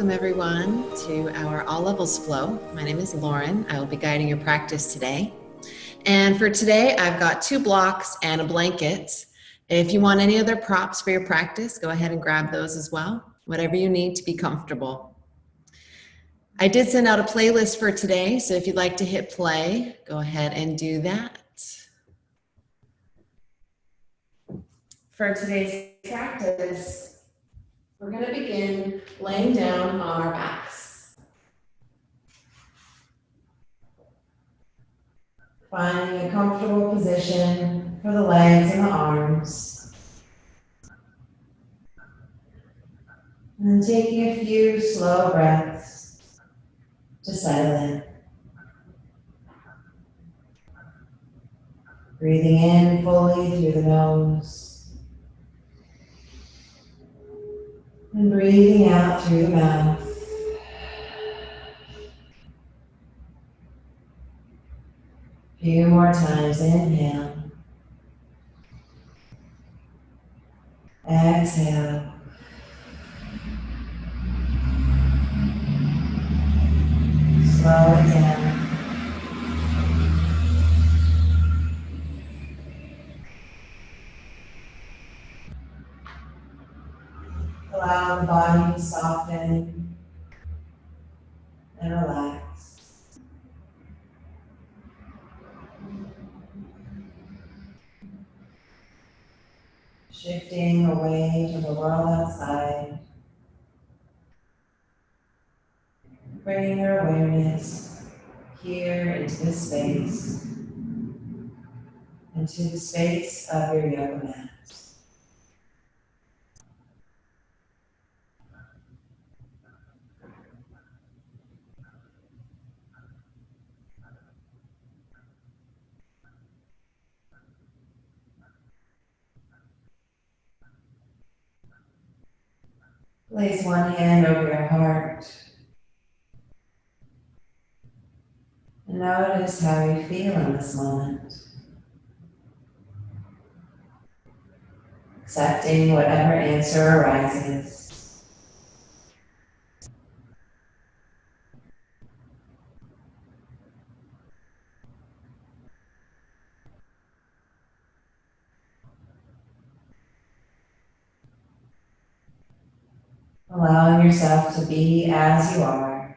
Welcome everyone to our All Levels Flow. My name is Lauren. I will be guiding your practice today. And for today, I've got 2 blocks and a blanket. If you want any other props for your practice, go ahead and grab those as well. Whatever you need to be comfortable. I did send out a playlist for today, so if you'd like to hit play, go ahead and do that. For today's practice, we're going to begin laying down on our backs. Finding a comfortable position for the legs and the arms. And taking a few slow breaths to settle in. Breathing in fully through the nose. And breathing out through the mouth. A few more times, inhale. Exhale. Slow it down. Allow the body to soften and relax. Shifting away from the world outside. Bringing your awareness here into this space, into the space of your yoga mat. Place one hand over your heart and notice how you feel in this moment. Accepting whatever answer arises. Allowing yourself to be as you are.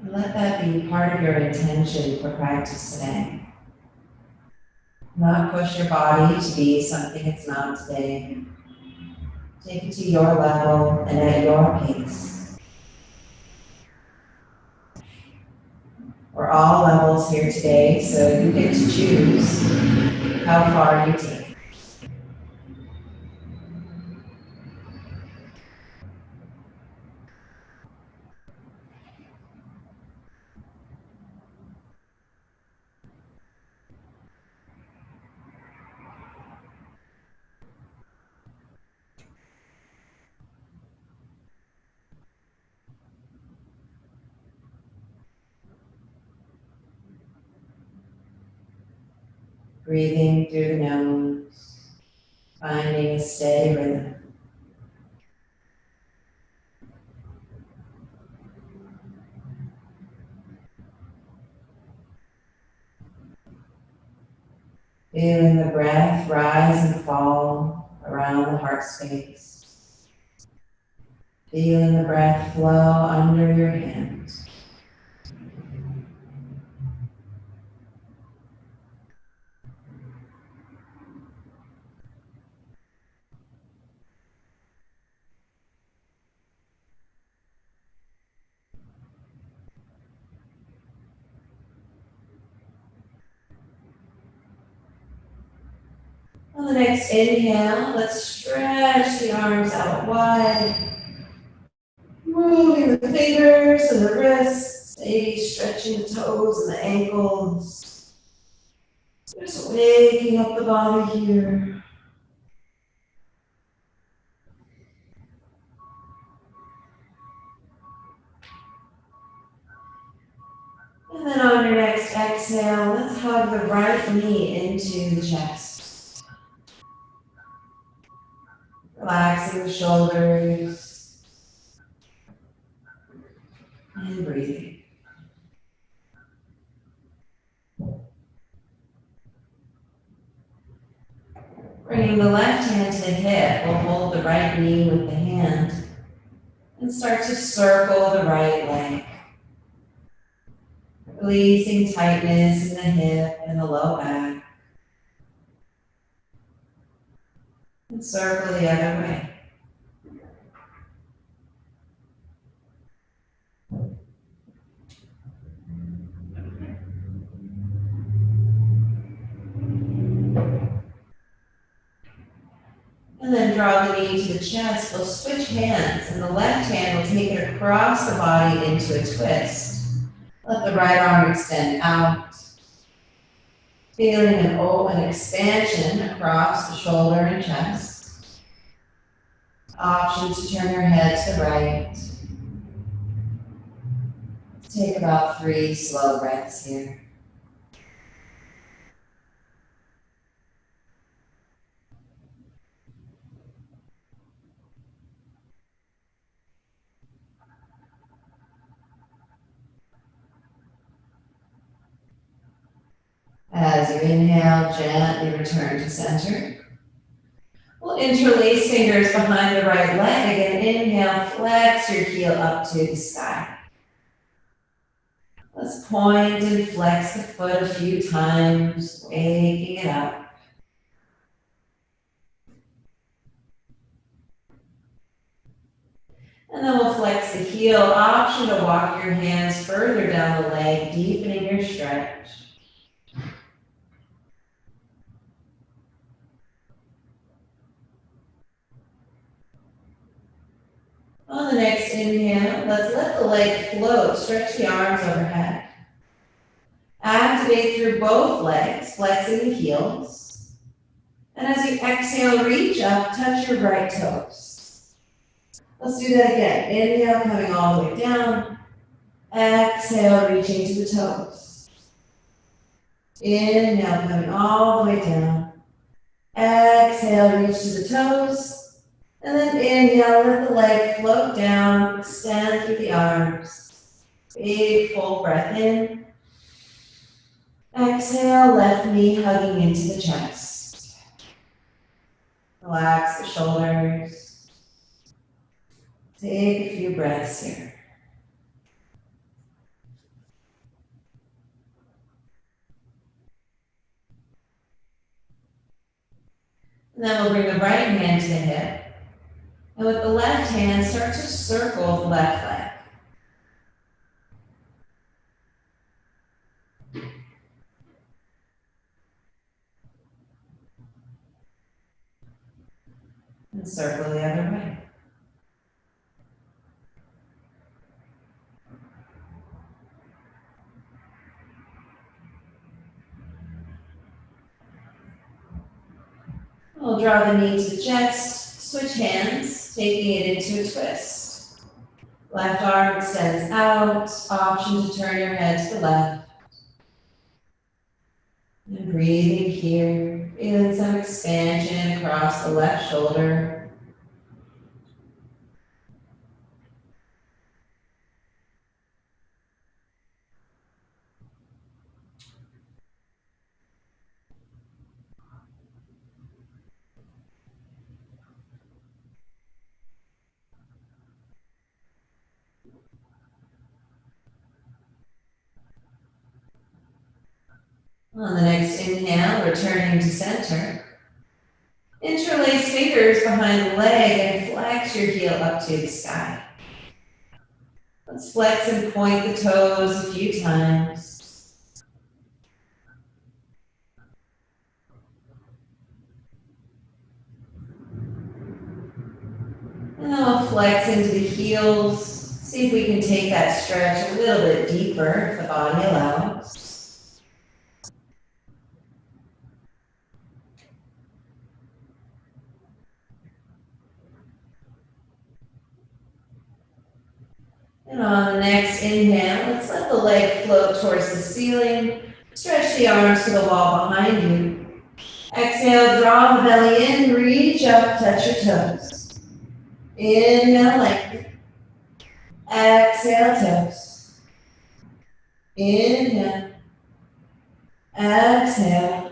And let that be part of your intention for practice today. Not push your body to be something it's not today. Take it to your level and at your pace. We're all levels here today, so you get to choose how far you take. Breathing through the nose, finding a steady rhythm. Feeling the breath rise and fall around the heart space. Feeling the breath flow under your hands. On the next inhale, let's stretch the arms out wide. Moving the fingers and the wrists, maybe stretching the toes and the ankles. Just waking up the body here. And then on your next exhale, let's hug the right knee into the chest. Relaxing the shoulders and breathing. Bringing the left hand to the hip, we'll hold the right knee with the hand and start to circle the right leg. Releasing tightness in the hip and the low back. And circle the other way. And then draw the knee to the chest. We'll switch hands, and the left hand will take it across the body into a twist. Let the right arm extend out. Feeling an expansion across the shoulder and chest. Option to turn your head to the right. Let's take about 3 slow breaths here. As you inhale, gently return to center. We'll interlace fingers behind the right leg and inhale, flex your heel up to the sky. Let's point and flex the foot a few times, waking it up. And then we'll flex the heel, option to walk your hands further down the leg, deepening your stretch. On the next inhale, let's let the leg float, stretch the arms overhead. Activate through both legs, flexing the heels. And as you exhale, reach up, touch your right toes. Let's do that again. Inhale, coming all the way down. Exhale, reaching to the toes. Inhale, coming all the way down. Exhale, reach to the toes. And then inhale, let the leg float down, extend through the arms. Big full breath in. Exhale, left knee hugging into the chest. Relax the shoulders. Take a few breaths here. And then we'll bring the right hand to the hip. And with the left hand, start to circle the left leg. And circle the other way. We'll draw the knee to the chest, switch hands, taking it into a twist. Left arm extends out, option to turn your head to the left. And breathing here, feeling some expansion across the left shoulder. On the next inhale, returning to center. Interlace fingers behind the leg and flex your heel up to the sky. Let's flex and point the toes a few times. And then we'll flex into the heels. See if we can take that stretch a little bit deeper if the body allows. And on the next inhale, let's let the leg float towards the ceiling. Stretch the arms to the wall behind you. Exhale, draw the belly in, reach up, touch your toes. Inhale, lengthen. Exhale, toast. Inhale. Exhale.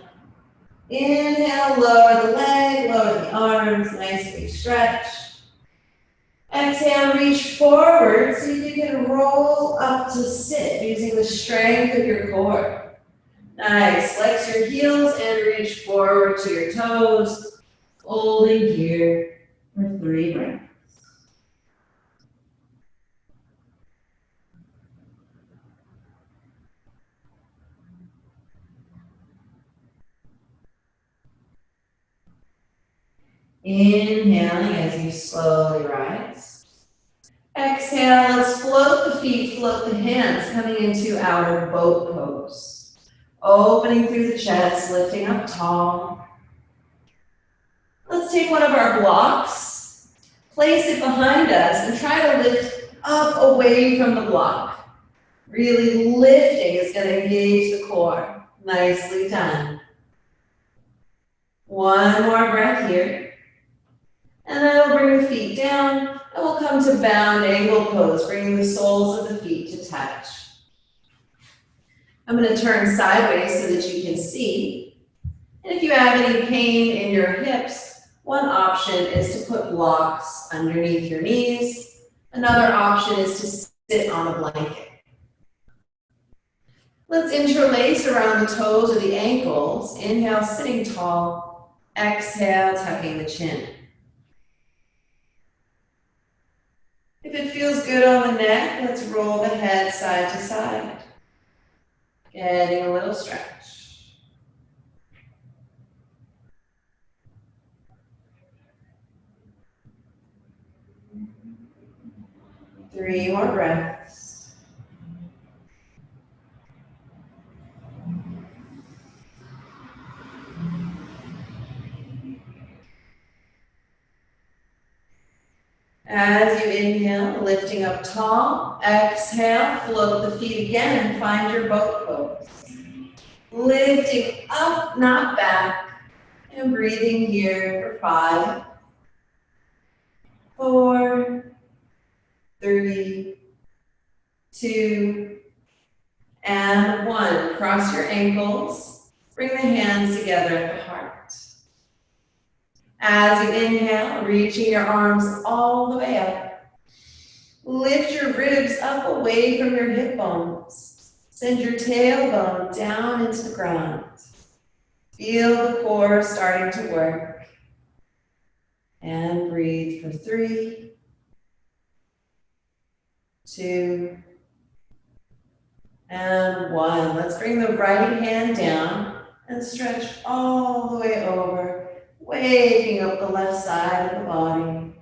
Inhale, lower the leg, lower the arms, nice big stretch. Exhale, reach forward so you can roll up to sit using the strength of your core. Nice, flex your heels and reach forward to your toes, holding here for 3 breaths. Inhaling as you slowly rise. Exhale, let's float the feet, float the hands, coming into our boat pose. Opening through the chest, lifting up tall. Let's take one of our blocks, place it behind us, and try to lift up away from the block. Really lifting is going to engage the core. Nicely done. One more breath here. And then we'll bring the feet down, and we'll come to bound angle pose, bringing the soles of the feet to touch. I'm going to turn sideways so that you can see. And if you have any pain in your hips, one option is to put blocks underneath your knees. Another option is to sit on a blanket. Let's interlace around the toes or the ankles. Inhale, sitting tall. Exhale, tucking the chin. If it feels good on the neck, let's roll the head side to side. Getting a little stretch. 3 more breaths. As you inhale, lifting up tall. Exhale, float the feet again and find your boat pose. Lifting up, not back. And breathing here for 5, 4, 3, 2, and 1. Cross your ankles. Bring the hands together at the heart. As you inhale, reaching your arms all the way up. Lift your ribs up away from your hip bones. Send your tailbone down into the ground. Feel the core starting to work. And breathe for 3, 2, and 1. Let's bring the right hand down and stretch all the way over, waking up the left side of the body.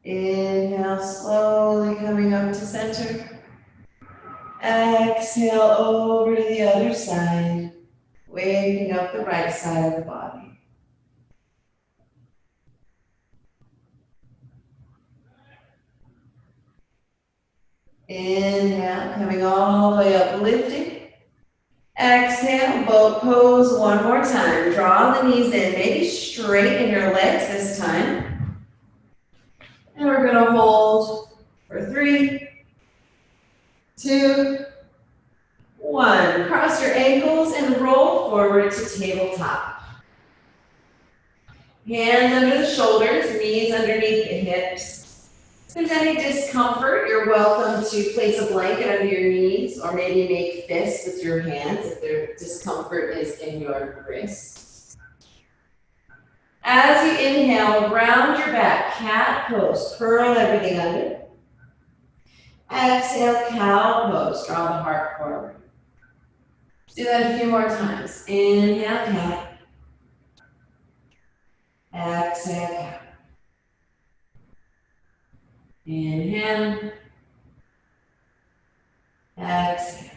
Inhale, slowly coming up to center. Exhale over to the other side, waking up the right side of the body. Inhale, coming all the way up, lifting. Exhale, boat pose one more time. Draw the knees in, maybe straighten your legs this time. And we're gonna hold for 3, 2, 1. Cross your ankles and roll forward to tabletop. Hands under the shoulders, knees underneath the hips. If there's any discomfort, you're welcome to place a blanket under your knees or maybe make fists with your hands if their discomfort is in your wrists. As you inhale, round your back, cat pose, curl everything under. Exhale, cow pose, draw the heart forward. Let's do that a few more times. Inhale, cat. Exhale, cat. Inhale. Exhale.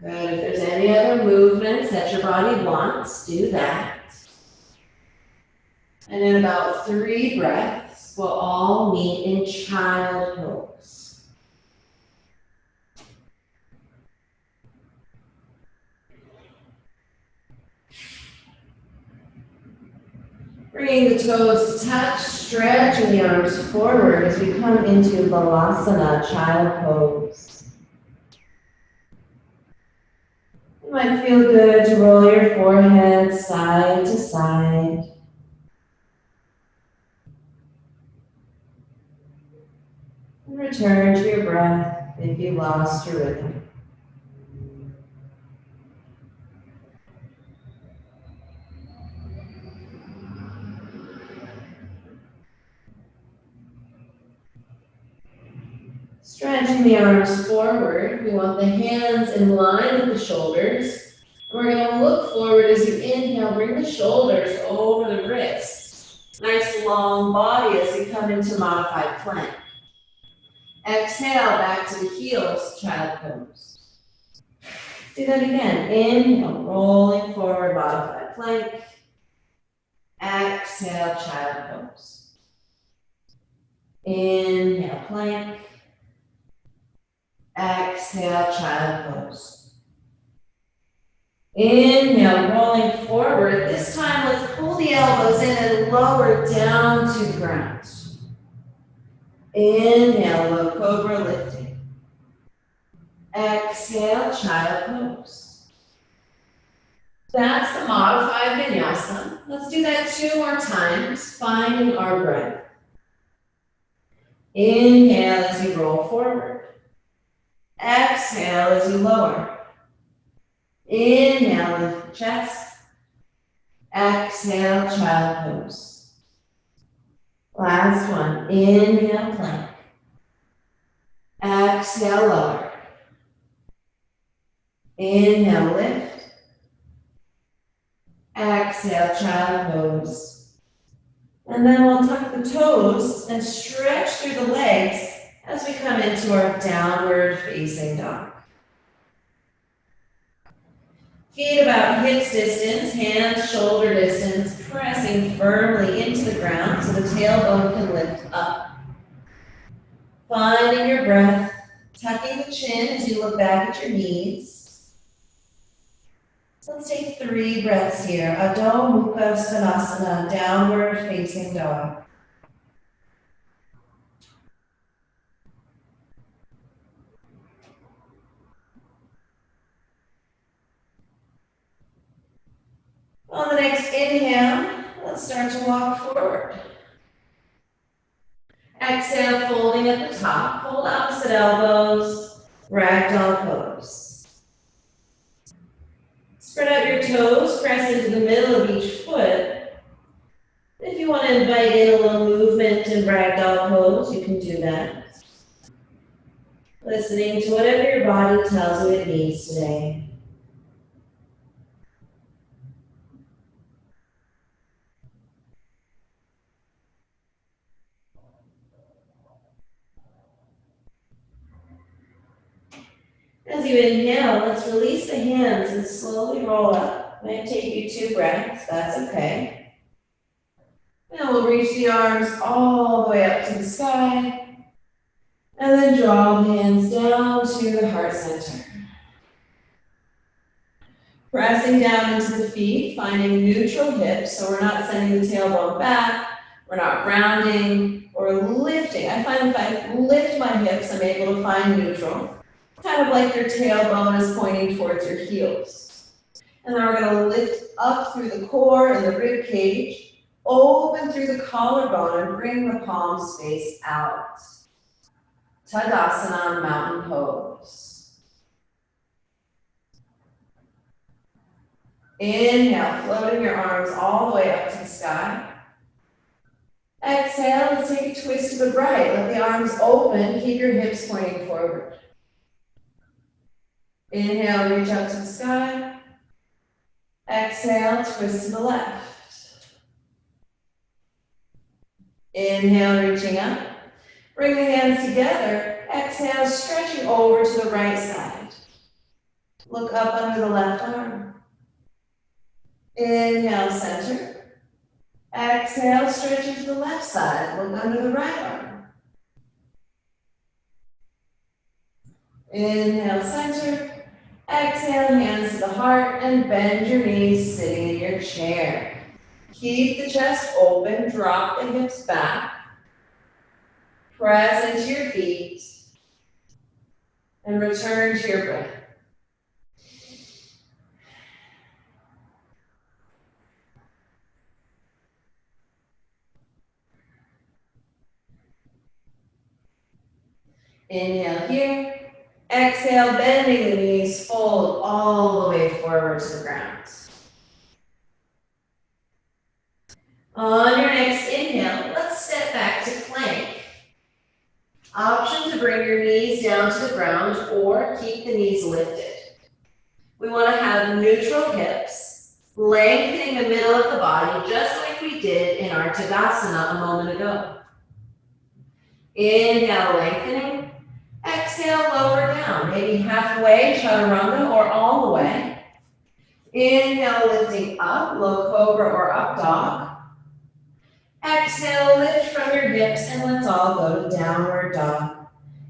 Good. If there's any other movements that your body wants, do that. And in about 3 breaths, we'll all meet in child pose. Bringing the toes to touch, stretching the arms forward as we come into Balasana, child pose. It might feel good to roll your forehead side to side. And return to your breath if you lost your rhythm. Stretching the arms forward, we want the hands in line with the shoulders. And we're going to look forward as you inhale, bring the shoulders over the wrists. Nice long body as you come into modified plank. Exhale, back to the heels, child pose. Do that again. Inhale, rolling forward, modified plank. Exhale, child pose. Inhale, plank. Exhale, child pose. Inhale, rolling forward. This time, let's pull the elbows in and lower down to the ground. Inhale, low cobra, lifting. Exhale, child pose. That's the modified vinyasa. Let's do that 2 more times, finding our breath. Inhale as you roll forward. Exhale as you lower. Inhale, lift the chest. Exhale, child pose. Last one. Inhale, plank. Exhale, lower. Inhale, lift. Exhale, child pose. And then we'll tuck the toes and stretch through the legs as we come into our downward facing dog. Feet about hips distance, hands shoulder distance, pressing firmly into the ground so the tailbone can lift up. Finding your breath, tucking the chin as you look back at your knees. So let's take 3 breaths here. Adho Mukha Svanasana, downward facing dog. On the next inhale, let's start to walk forward. Exhale, folding at the top. Hold opposite elbows, ragdoll pose. Spread out your toes, press into the middle of each foot. If you want to invite in a little movement in ragdoll pose, you can do that. Listening to whatever your body tells you it needs today. As you inhale, let's release the hands and slowly roll up. It might take you 2 breaths, that's okay. And we'll reach the arms all the way up to the sky. And then draw the hands down to the heart center. Pressing down into the feet, finding neutral hips, so we're not sending the tailbone back, we're not rounding or lifting. I find if I lift my hips, I'm able to find neutral. Kind of like your tailbone is pointing towards your heels. And then we're going to lift up through the core and the rib cage, open through the collarbone and bring the palms face out. Tadasana, mountain pose. Inhale, floating your arms all the way up to the sky. Exhale, let's take a twist to the right. Let the arms open, keep your hips pointing forward. Inhale, reach out to the sky. Exhale, twist to the left. Inhale, reaching up. Bring the hands together. Exhale, stretching over to the right side. Look up under the left arm. Inhale, center. Exhale, stretching to the left side. Look under the right arm. Inhale, center. Exhale, hands to the heart and bend your knees sitting in your chair. Keep the chest open, drop the hips back. Press into your feet and return to your breath. Inhale here. Exhale, bending the knees, fold all the way forward to the ground. On your next inhale, let's step back to plank. Option to bring your knees down to the ground or keep the knees lifted. We want to have neutral hips, lengthening the middle of the body just like we did in our Tadasana a moment ago. Inhale, lengthening. Exhale, lower down, maybe halfway, chaturanga, or all the way. Inhale, lifting up, low cobra or up dog. Exhale, lift from your hips, and let's all go to downward dog.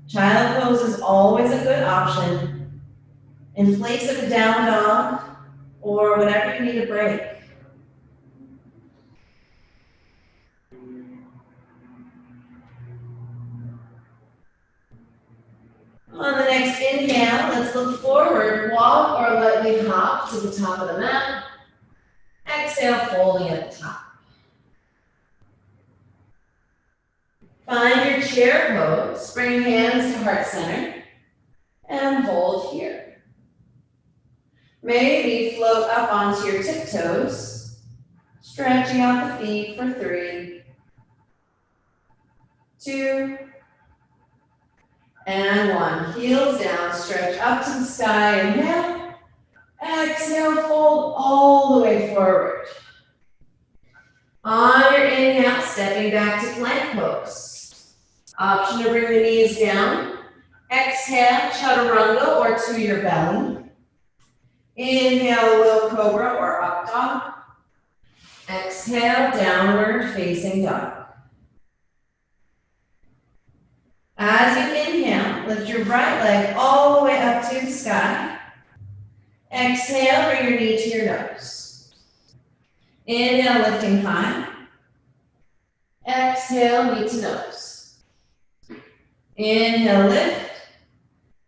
Child pose is always a good option in place of a down dog or whatever you need a break. On the next inhale, let's look forward, walk or lightly hop to the top of the mat. Exhale, folding at the top. Find your chair pose, bring hands to heart center, and hold here. Maybe float up onto your tiptoes, stretching out the feet for 3, 2, and 1. Heels down, stretch up to the sky, inhale. Exhale, fold all the way forward. On your inhale, stepping back to plank pose. Option to bring the knees down. Exhale, chaturanga or to your belly. Inhale, low cobra or up dog. Exhale, downward facing dog. As you inhale, lift your right leg all the way up to the sky. Exhale, bring your knee to your nose. Inhale, lifting high. Exhale, knee to nose. Inhale, lift.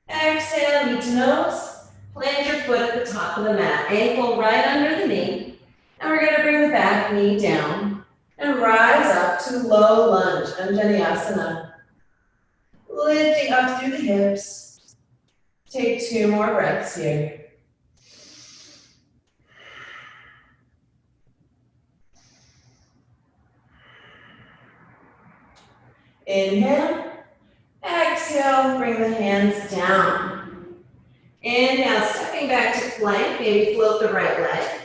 Exhale, knee to nose. Plant your foot at the top of the mat. Ankle right under the knee. And we're going to bring the back knee down and rise up to low lunge, Anjaneyasana. Lifting up through the hips. Take 2 more breaths here. Inhale. Exhale, bring the hands down. Inhale, stepping back to plank, maybe float the right leg.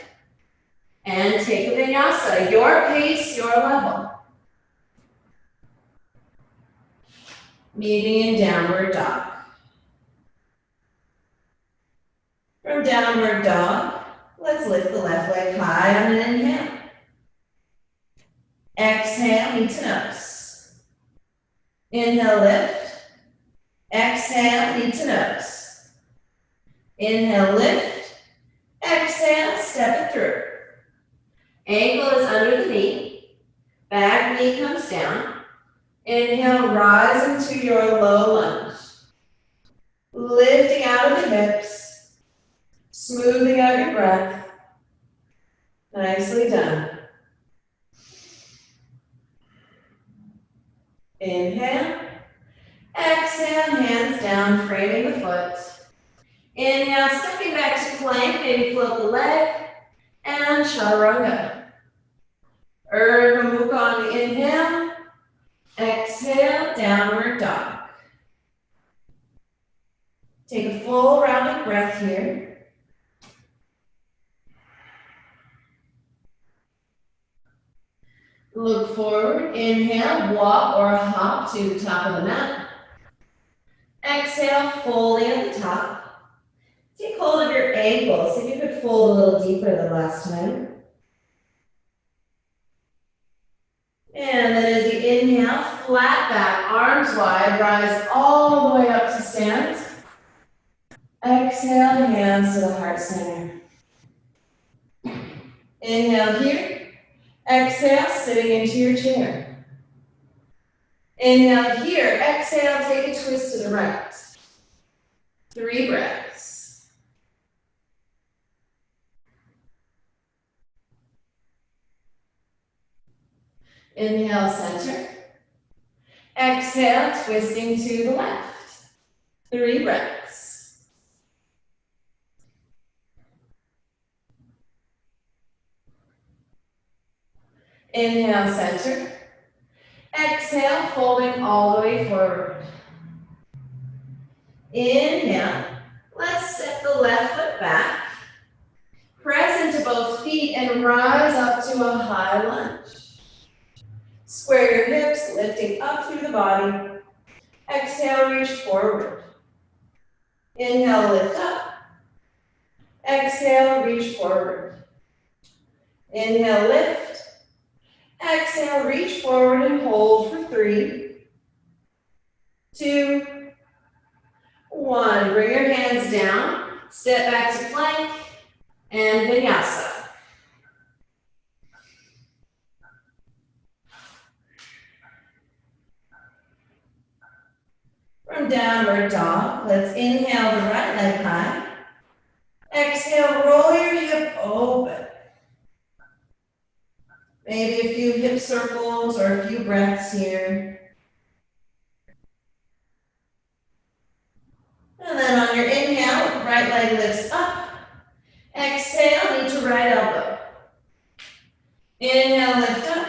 And take a vinyasa, your pace, your level. Meeting in downward dog. From downward dog, let's lift the left leg high on an inhale. Exhale, knee to nose. Inhale, lift. Exhale, knee to nose. Inhale, lift. Exhale, step it through. Ankle is under the knee. Back knee comes down. Inhale, rise into your low lunge. Lifting out of the hips. Smoothing out your breath. Nicely done. Inhale. Exhale, hands down, framing the foot. Inhale, stepping back to plank, maybe float the leg. And chaturanga. Urdhva Mukha on the inhale. Exhale, downward dog. Take a full round of breath here. Look forward, inhale, walk or hop to the top of the mat. Exhale, folding at the top. Take hold of your ankles. See if you could fold a little deeper than last time. And then as you inhale, flat back, arms wide, rise all the way up to stand. Exhale, hands to the heart center. Inhale here. Exhale, sitting into your chair. Inhale here, exhale, take a twist to the right. 3 breaths. Inhale, center. Exhale, twisting to the left. 3 breaths. Inhale, center. Exhale, folding all the way forward. Inhale. Let's step the left foot back. Press into both feet and rise up to a high lunge. Square your hips, lifting up through the body. Exhale, reach forward. Inhale, lift up. Exhale, reach forward. Inhale, lift. Exhale, reach forward and hold for 3, 2, 1. Bring your hands down. Step back to plank and vinyasa. From downward dog, let's inhale the right leg high. Exhale, roll your hip open. Maybe a few hip circles or a few breaths here. And then on your inhale, right leg lifts up. Exhale, knee to right elbow. Inhale, lift up.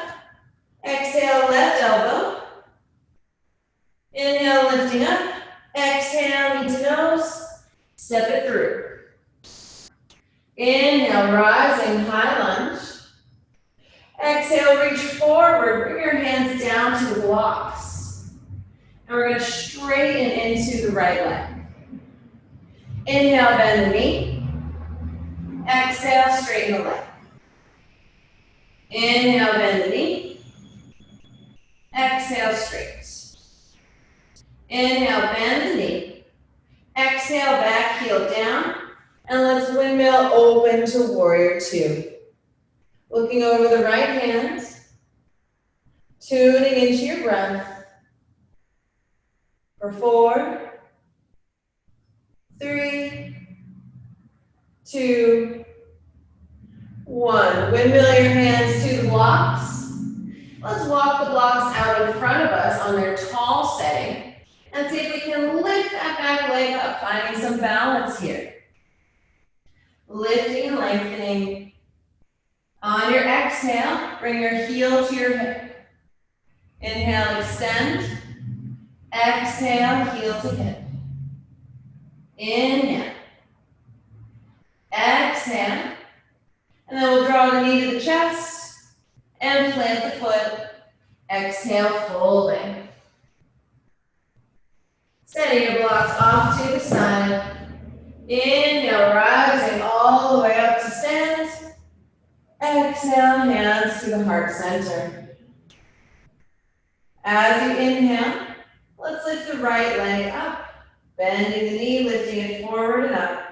Exhale, left elbow. Inhale, lifting up. Exhale, knee to nose. Step it through. Inhale, rising high lunge. Exhale, reach forward. Bring your hands down to the blocks. And we're going to straighten into the right leg. Inhale, bend the knee. Exhale, straighten the leg. Inhale, bend the knee. Exhale, straight. Inhale, bend the knee. Exhale, back heel down. And let's windmill open to warrior 2. Looking over the right hand. Tuning into your breath. For 4, 3, 2, 1. Windmill your hands to the blocks. Let's walk the blocks out in front of us on their tall setting and see if we can lift that back leg up, finding some balance here. Lifting and lengthening. On your exhale, bring your heel to your hip. Inhale, extend. Exhale, heel to hip. Inhale. Exhale. And then we'll draw the knee to the chest and plant the foot. Exhale, folding. Setting your blocks off to the side. Inhale, rising all the way up to stand. Exhale, hands to the heart center. As you inhale, let's lift the right leg up. Bending the knee, lifting it forward and up.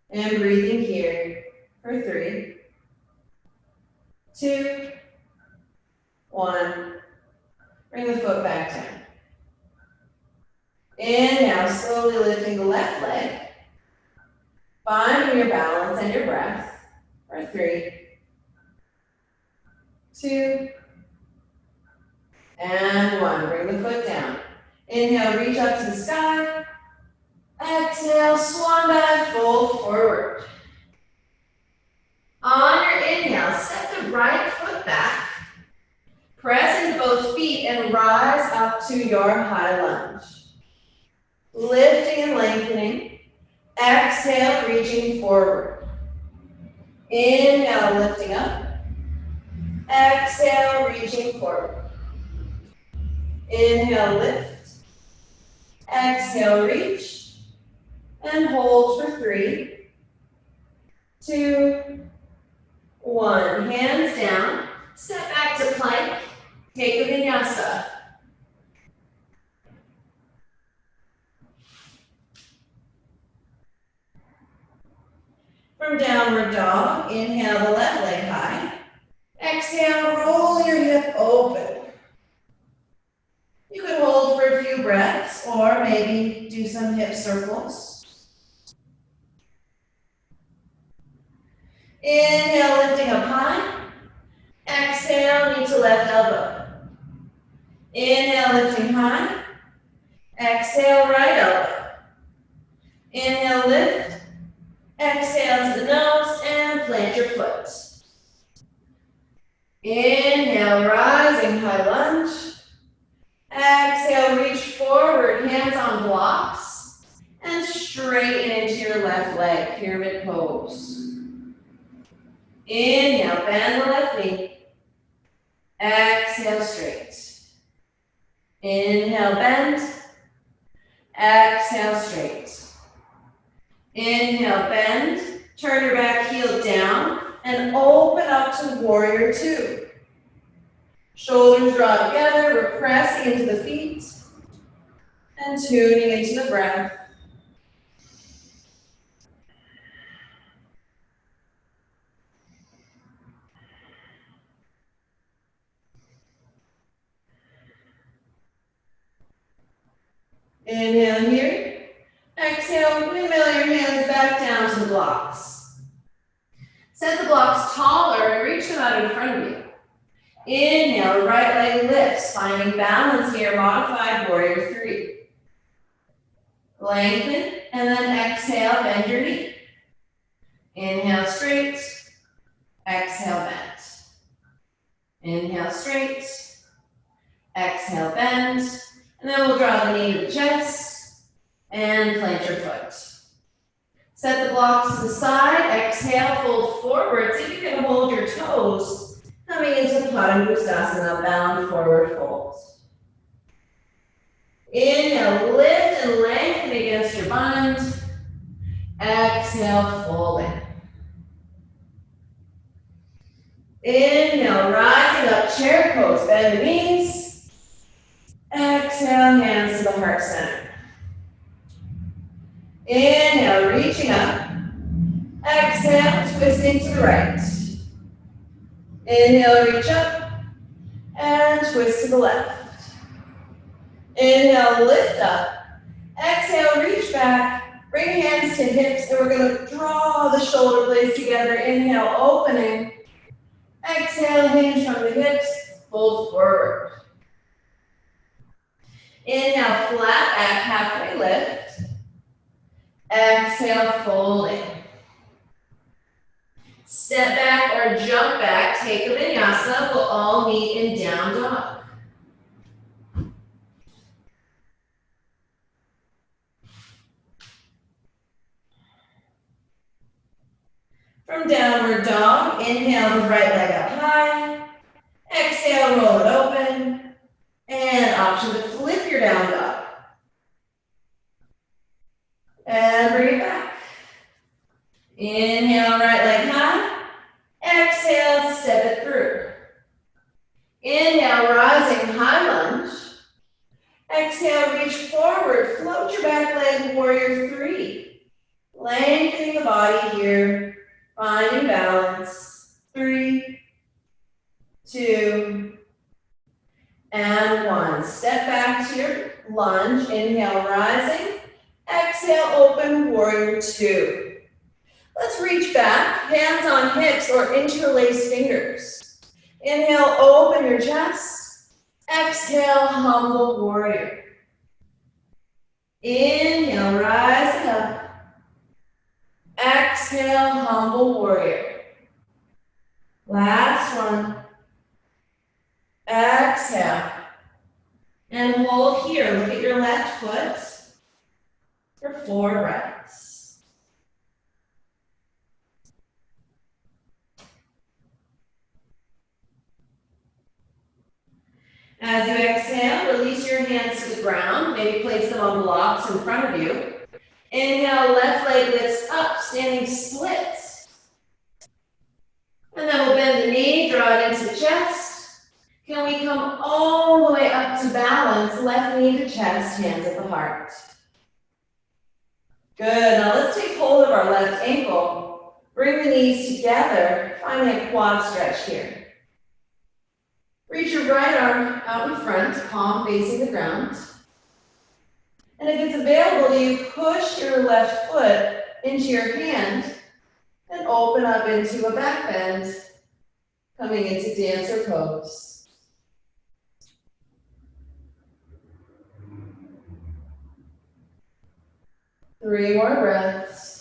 And breathing here for 3, 2, 1. Bring the foot back down. Inhale, slowly lifting the left leg. Finding your balance and your breath for 3, 2, and 1. Bring the foot down. Inhale, reach up to the sky. Exhale, swan dive, fold forward. On your inhale, step the right foot back. Press into both feet and rise up to your high lunge. Lifting and lengthening. Exhale, reaching forward. Inhale, lifting up. Exhale, reaching forward. Inhale, lift. Exhale, reach. And hold for 3, 2, 1. Hands down. Step back to plank. Take a vinyasa. From downward dog, inhale the left leg high. exhale, roll your hip open. You could hold for a few breaths or maybe do some hip circles. Inhale, lifting up high. Exhale, knee to left elbow. Inhale, lifting high. Exhale, right elbow. Inhale, lift. Exhale to the nose and plant your foot. Inhale, rising high lunge. Exhale, reach forward, hands on blocks, and straighten into your left leg, pyramid pose. Inhale, bend the left knee. Exhale, straight. Inhale, bend. Exhale, straight. Inhale, bend. Turn your back heel down and open up to warrior two. Shoulders draw together, we're pressing into the feet and tuning into the breath. Inhale here. Exhale, windmill your hands back down to the blocks. Set the blocks taller and reach them out in front of you. Inhale, right leg lifts, finding balance here, modified warrior three. Lengthen, and then exhale, bend your knee. Inhale, straight. Exhale, bend. Inhale, straight. Exhale, bend. And then we'll draw the knee to the chest and plant your foot. Set the blocks to the side. Exhale, fold forward. See if you can hold your toes coming into Padangusthasana, bound forward fold. Inhale, lift and lengthen against your bind. Exhale, folding. Inhale, rising up, chair pose, bend the knees. Exhale, hands to the heart center. Inhale, reaching up. Exhale, twisting to the right. Inhale, reach up and twist to the left. Inhale, lift up. Exhale, reach back. Bring hands to hips, and we're going to draw the shoulder blades together. Inhale, opening. Exhale, hinge from the hips, fold forward. Inhale, flat back, halfway lift. Exhale, folding. Step back or jump back, take a vinyasa. We'll all meet in down dog. From downward dog, inhale the right leg up high. Exhale, roll it open. And option to flip your down dog. And bring it back. Inhale, right leg high. Exhale, step it through. Inhale, rising high lunge. Exhale, reach forward. Float your back leg, warrior three. Lengthening the body here. Finding balance. 3, 2, and 1. Step back to your lunge. Inhale, rising. Exhale, open, warrior two. Let's reach back, hands on hips or interlace fingers. Inhale, open your chest. Exhale, humble warrior. Inhale, rise up. Exhale, humble warrior. Last one. Exhale. And hold here. Look at your left foot for 4 breaths. As you exhale, release your hands to the ground. Maybe place them on blocks in front of you. Inhale, left leg lifts up, standing split. And then we'll bend the knee, draw it into the chest. Can we come all the way up to balance, left knee to chest, hands at the heart. Good, now let's take hold of our left ankle. Bring the knees together, finding a quad stretch here. Reach your right arm out in front, palm facing the ground. And if it's available to you, push your left foot into your hand and open up into a back bend, coming into dancer pose. Three more breaths.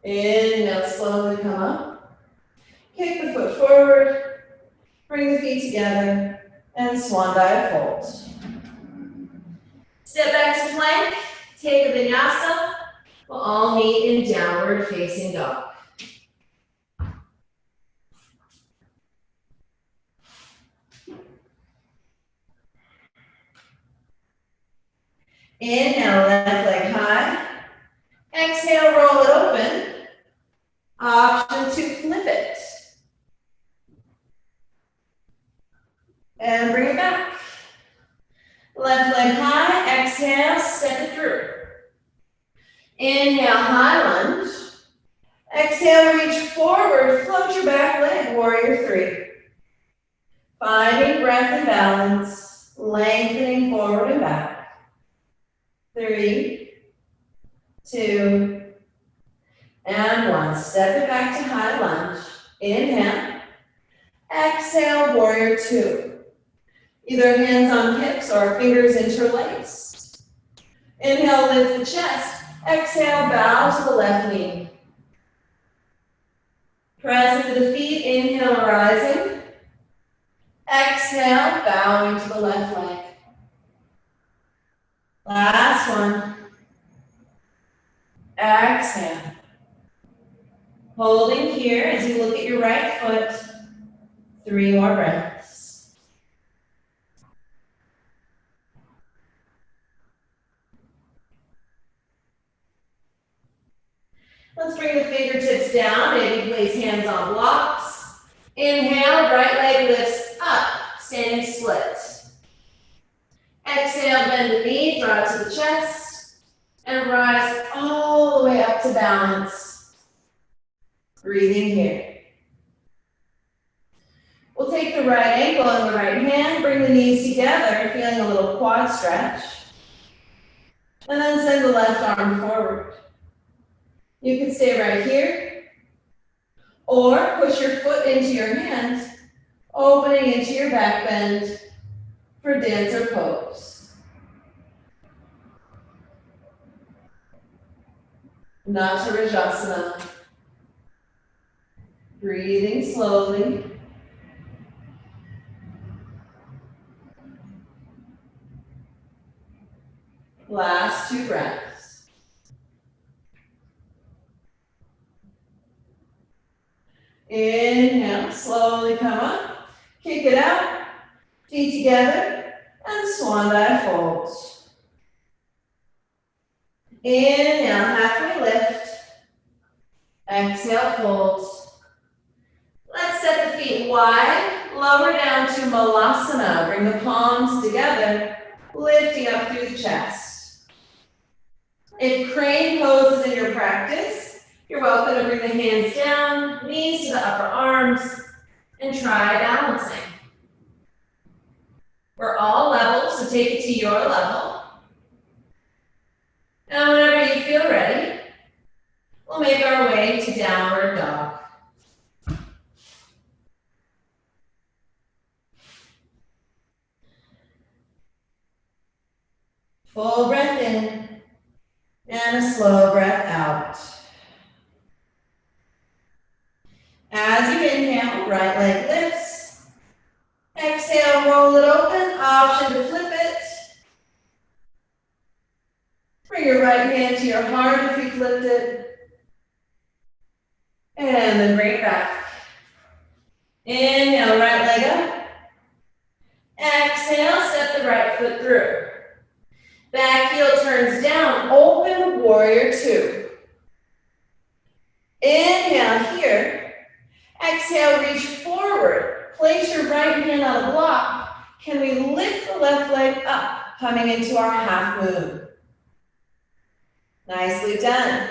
Inhale, slowly come up. Kick the foot forward. Bring the feet together and swan dive fold. Step back to plank. Take a vinyasa. We'll all meet in downward facing dog. Inhale, left leg high. Exhale, roll it open. Option to flip it. And bring it back. Left leg high, exhale, step it through. Inhale, high lunge. Exhale, reach forward, float your back leg, warrior three. Finding breath and balance, lengthening forward and back. 3, 2, and 1. Step it back to high lunge. Inhale. Exhale, warrior two. Either hands on hips or fingers interlaced. Inhale, lift the chest. Exhale, bow to the left knee. Press into the feet. Inhale, rising. Exhale, bowing to the left leg. Last one. Exhale. Holding here as you look at your right foot. 3 more breaths. Let's bring the fingertips down. Maybe place hands on blocks. Inhale, right leg lifts up, standing split. Exhale, bend the knee, draw to the chest, and rise all the way up to balance. Breathing here. We'll take the right ankle and the right hand, bring the knees together, feeling a little quad stretch. And then send the left arm forward. You can stay right here, or push your foot into your hand, opening into your back bend for dancer pose. Natarajasana. Breathing slowly. Last 2 breaths. Inhale, slowly come up, kick it out, feet together, and swan dive fold. Inhale, halfway lift. Exhale, fold. Let's set the feet wide, lower down to Malasana. Bring the palms together, lifting up through the chest. If crane pose is in your practice, you're welcome to bring the hands down, knees to the upper arms, and try balancing. We're all level, so take it to your level. And whenever you feel ready, we'll make our way to downward dog. Full breath in. And a slow breath out. As you inhale, right leg lifts. Exhale, roll it open. Option to flip it. Bring your right hand to your heart if you flipped it. And then bring it back. Inhale, right leg up. Exhale, step the right foot through. Back heel turns down, open warrior two. Inhale here. Exhale, reach forward. Place your right hand on a block. Can we lift the left leg up, coming into our half moon? Nicely done.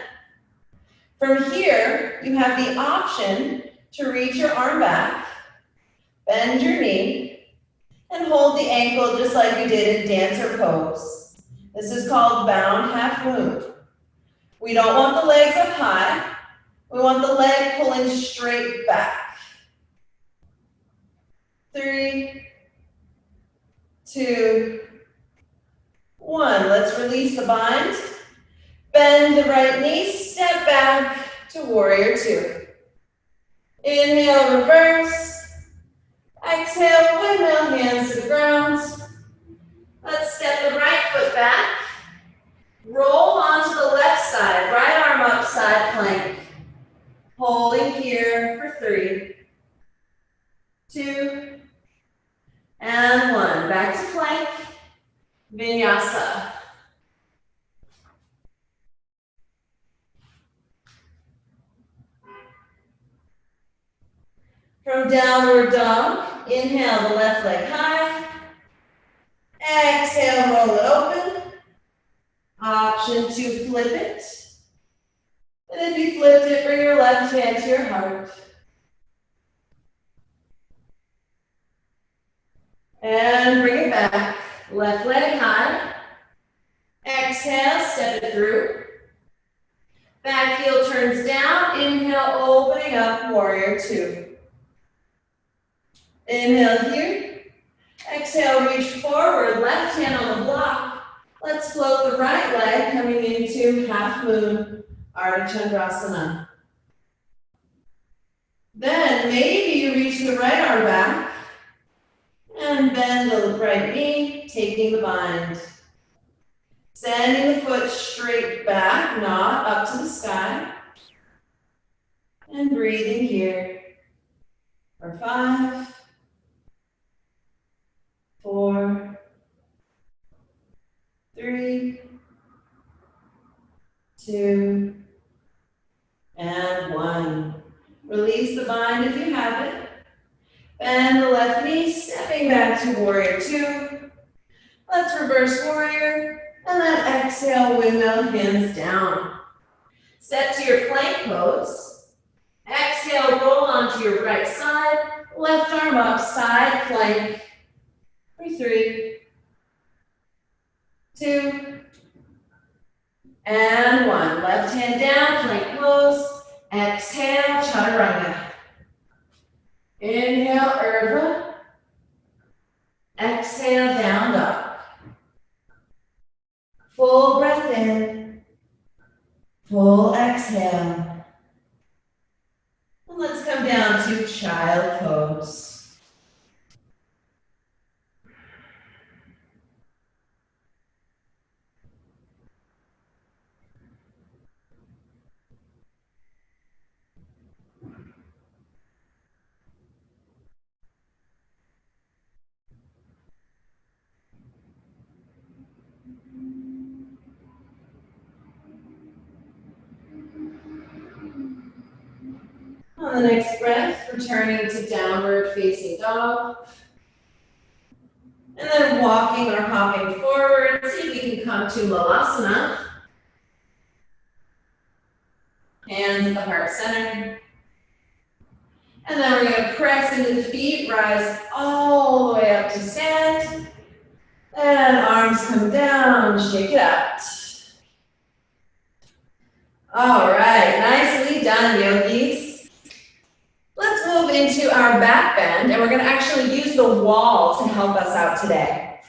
From here, you have the option to reach your arm back, bend your knee, and hold the ankle just like you did in dancer pose. This is called bound half moon. We don't want the legs up high. We want the leg pulling straight back. 3, 2, 1. Let's release the bind. Bend the right knee, step back to warrior 2. Inhale, reverse. Exhale, windmill, hands to the ground. Let's step the right foot back. Roll onto the left side, right arm up, side plank. Holding here for 3, 2, and 1. Back to plank, vinyasa. From downward dog, inhale the left leg high. Exhale, roll it open. Option to flip it. And if you flipped it, bring your left hand to your heart. And bring it back. Left leg high. Exhale, step it through. Back heel turns down. Inhale, opening up, warrior 2. Inhale here. Exhale, reach forward, left hand on the block. Let's float the right leg coming into half moon, Ardha Chandrasana. Then maybe you reach the right arm back and bend the right knee, taking the bind. Sending the foot straight back, not up to the sky. And breathing here for 5, 4, 3, 2, and 1. Release the bind if you have it. Bend the left knee, stepping back to warrior 2. Let's reverse warrior, and then exhale, windmill, hands down. Step to your plank pose. Exhale, roll onto your right side, left arm up, side plank. For 3, 2, and 1. Left hand down, plank pose. Exhale, chaturanga. Inhale, urdhva. Exhale, down dog. Full breath in. Full exhale. And let's come down to child pose. On the next breath, returning to downward facing dog. And then walking or hopping forward. See if we can come to Lalasana. Hands at the heart center. And then we're going to press into the feet, rise all the way up to stand. And arms come down, shake it out. All right, nicely done, yogis. Let's move into our back bend, and we're going to actually use the wall to help us out today.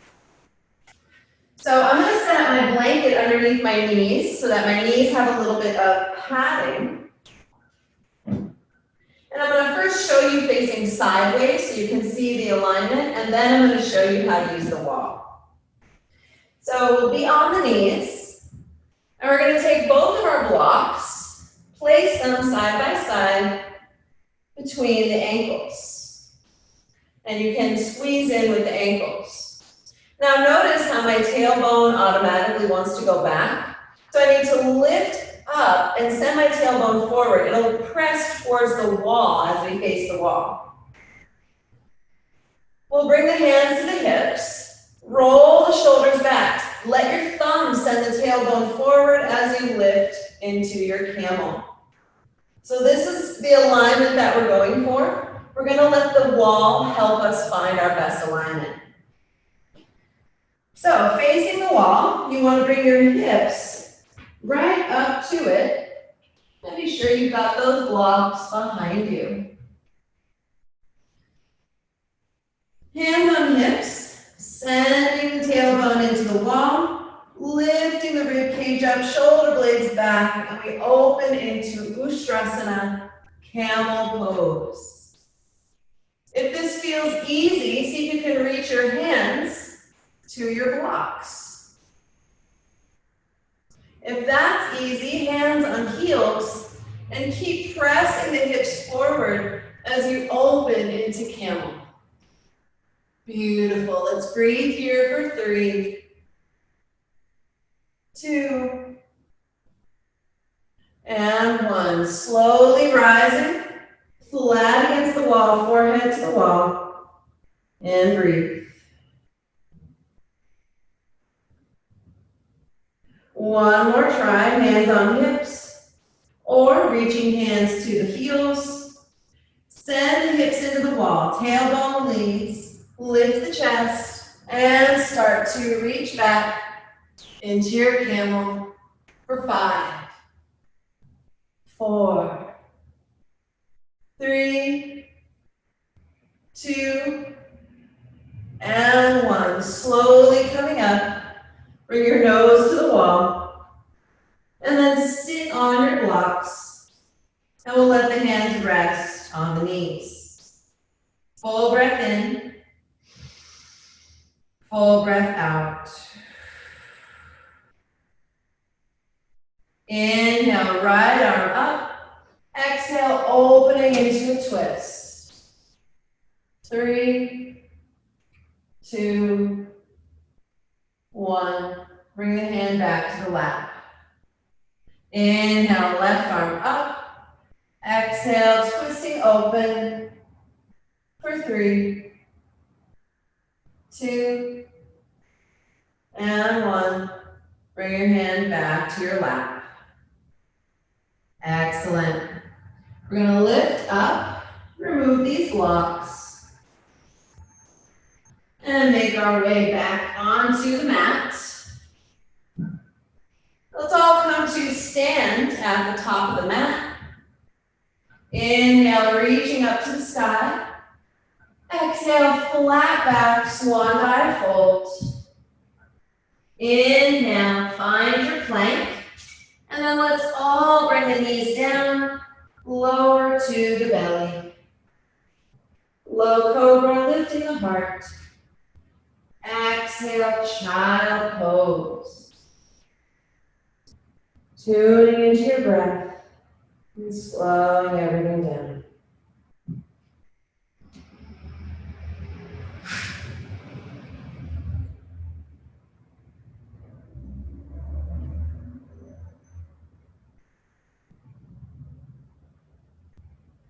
So I'm going to set up my blanket underneath my knees so that my knees have a little bit of padding. And I'm going to first show you facing sideways so you can see the alignment, and then I'm going to show you how to use the wall. So we'll be on the knees, and we're going to take both of our blocks, place them side by side between the ankles. And you can squeeze in with the ankles. Now notice how my tailbone automatically wants to go back. So I need to lift up and send my tailbone forward. It'll press towards the wall as we face the wall. We'll bring the hands to the hips. Roll the shoulders back. Let your thumb send the tailbone forward as you lift into your camel. So this is the alignment that we're going for. We're going to let the wall help us find our best alignment. So facing the wall, you want to bring your hips right up to it. And be sure you've got those blocks behind you. Hands on hips, sending the tailbone into the wall, lifting the rib cage up, shoulder blades back, and we open into Ustrasana, camel pose. If this feels easy, see if you can reach your hands to your blocks. If that's easy, hands on heels, and keep pressing the hips forward as you open into camel. Beautiful. Let's breathe here for 3, 2, and 1. Slowly rising, flat against the wall, forehead to the wall, and breathe. One more try, hands on hips, or reaching hands to the heels. Send the hips into the wall, tailbone leads, lift the chest, and start to reach back into your camel for 5, 4, 3, 2, and 1. Slowly coming up, bring your nose to the wall, and then sit on your blocks, and we'll let the hands rest on the knees. Full breath in, full breath out. Inhale, right arm up. Exhale, opening into a twist. 3, 2, 1. Bring the hand back to the lap. Inhale, left arm up. Exhale, twisting open for 3, 2, and 1. Bring your hand back to your lap. Excellent. We're going to lift up, remove these blocks, and make our way back onto the mat. Let's all come to stand at the top of the mat. Inhale, reaching up to the sky. Exhale, flat back, swan dive fold. Inhale, find your plank. And then let's all bring the knees down, lower to the belly. Low cobra, lifting the heart. Exhale, child pose. Tuning into your breath and slowing everything down.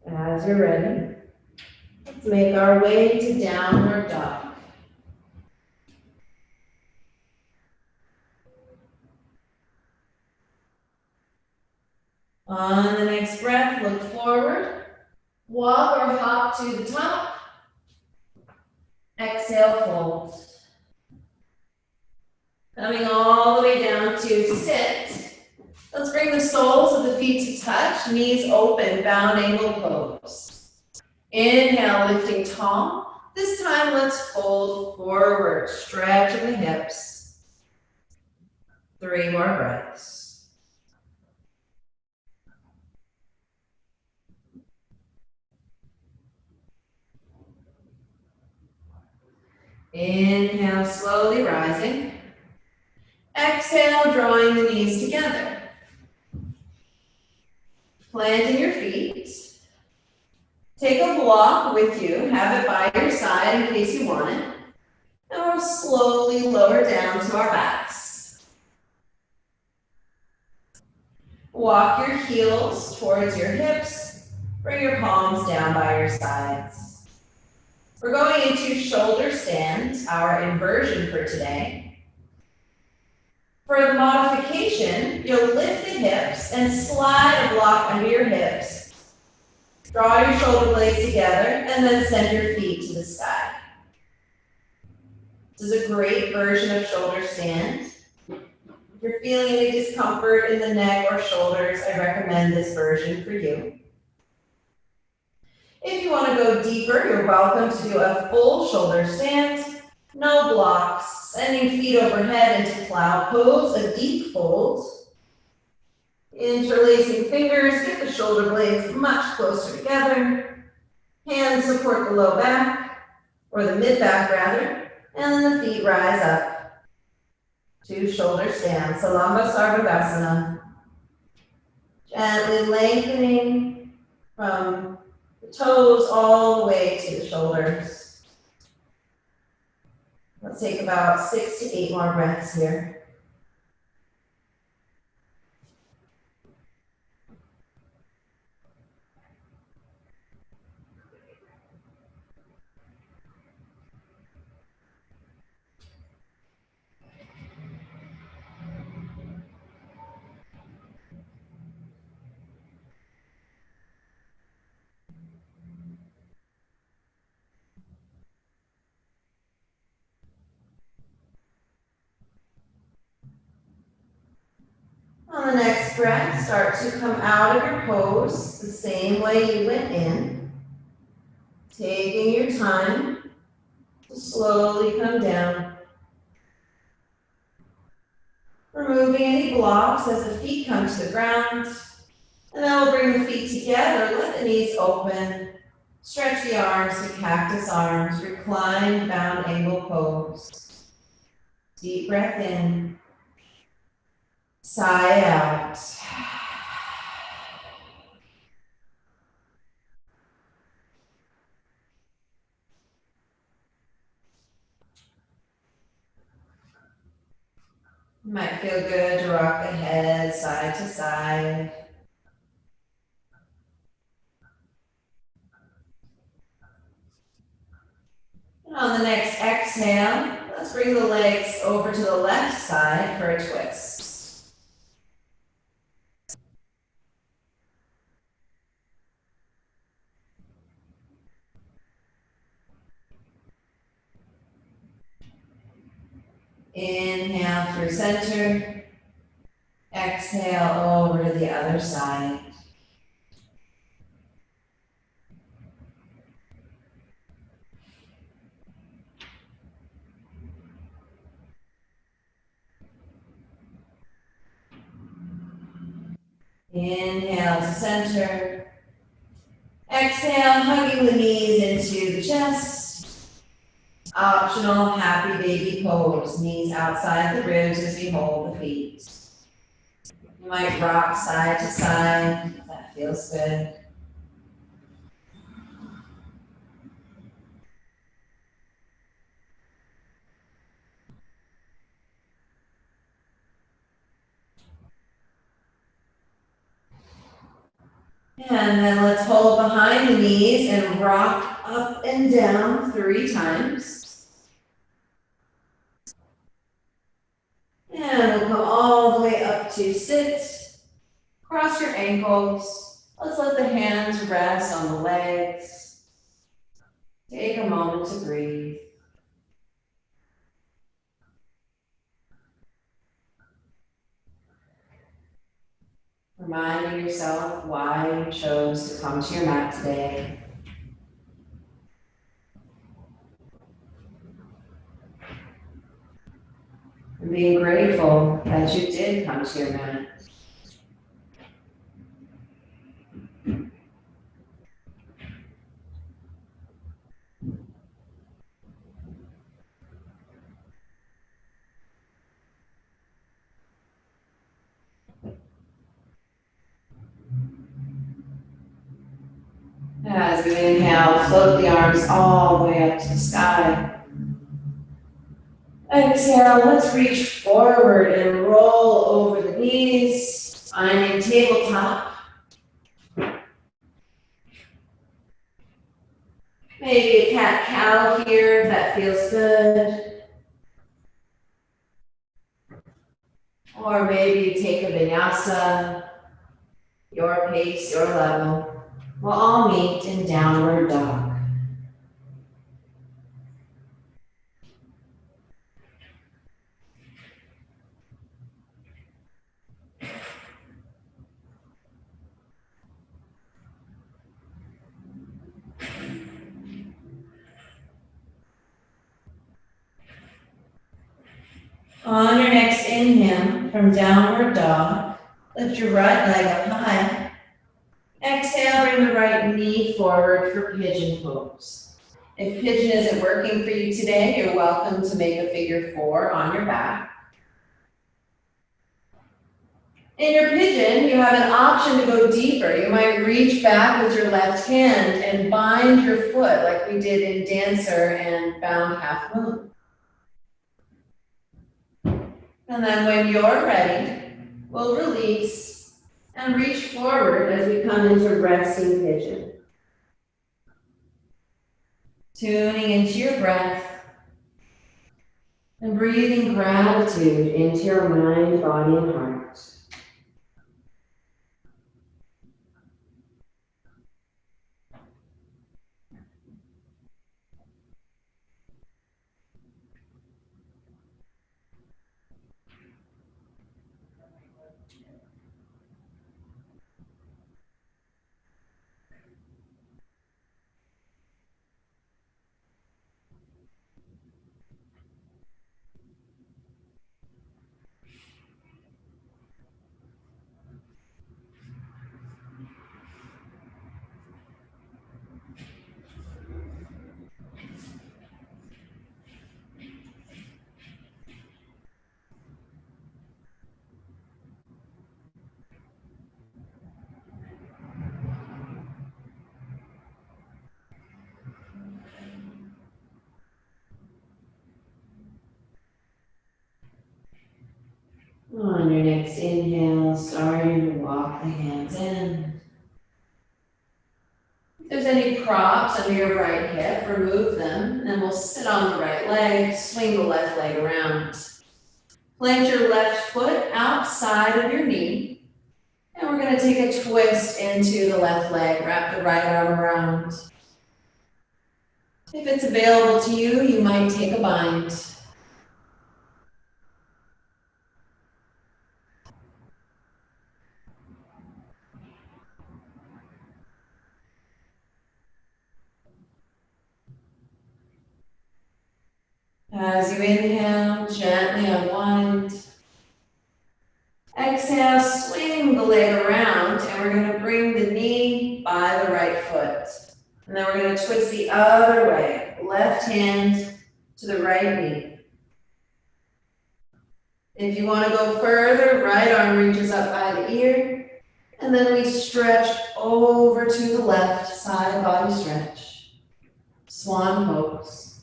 As you're ready, let's make our way to downward dog. On the next breath, look forward, walk or hop to the top. Exhale, fold. Coming all the way down to sit. Let's bring the soles of the feet to touch, knees open, bound angle pose. Inhale, lifting tall. This time, let's fold forward, stretching the hips. 3 more breaths. Inhale, slowly rising. Exhale, drawing the knees together. Planting your feet. Take a block with you, have it by your side in case you want it. And we'll slowly lower down to our backs. Walk your heels towards your hips. Bring your palms down by your sides. We're going into shoulder stand, our inversion for today. For the modification, you'll lift the hips and slide a block under your hips Draw your shoulder blades together and then send your feet to the sky. This is a great version of shoulder stand. If you're feeling any discomfort in the neck or shoulders, I recommend this version for you. If you want to go deeper, you're welcome to do a full shoulder stand, no blocks, sending feet overhead into cloud pose, a deep fold. Interlacing fingers, get the shoulder blades much closer together. Hands support the low back, or the mid back rather, and then the feet rise up to shoulder stand, Salamba Sarvangasana. Gently lengthening from the toes all the way to the shoulders. Let's take about 6 to 8 more breaths here. On the next breath, start to come out of your pose the same way you went in. Taking your time to slowly come down. Removing any blocks as the feet come to the ground. And then we'll bring the feet together, let the knees open. Stretch the arms to cactus arms, reclined bound angle pose. Deep breath in. Sigh out. It might feel good to rock the head side to side. And on the next exhale, let's bring the legs over to the left side for a twist. Inhale through center. Exhale over to the other side. Inhale to center. Exhale, hugging the knees into the chest. Optional happy baby pose, knees outside the ribs as we hold the feet. You might rock side to side if that feels good. And then let's hold behind the knees and rock up and down 3 times. And we'll come all the way up to sit. Cross your ankles. Let's let the hands rest on the legs. Take a moment to breathe. Reminding yourself why you chose to come to your mat today. And being grateful that you did come to your mat. As we inhale, float the arms all the way up to the sky. Exhale, let's reach forward and roll over the knees, finding tabletop. Maybe a cat-cow here if that feels good. Or maybe take a vinyasa, your pace, your level. We'll all meet in downward dog. On your next inhale from downward dog, lift your right leg up high. Exhale, bring the right knee forward for pigeon pose. If pigeon isn't working for you today, you're welcome to make a figure 4 on your back. In your pigeon, you have an option to go deeper. You might reach back with your left hand and bind your foot like we did in Dancer and Bound Half Moon. And then when you're ready, we'll release and reach forward as we come into resting pigeon. Tuning into your breath and breathing gratitude into your mind, body, and heart. On your next inhale, starting to walk the hands in. If there's any props under your right hip, remove them, and we'll sit on the right leg, swing the left leg around. Plant your left foot outside of your knee, and we're going to take a twist into the left leg, wrap the right arm around. If it's available to you, you might take a bind. As you inhale, gently unwind. Exhale, swing the leg around, and we're going to bring the knee by the right foot. And then we're going to twist the other way, left hand to the right knee. If you want to go further, right arm reaches up by the ear, and then we stretch over to the left side, body stretch. Swan pose.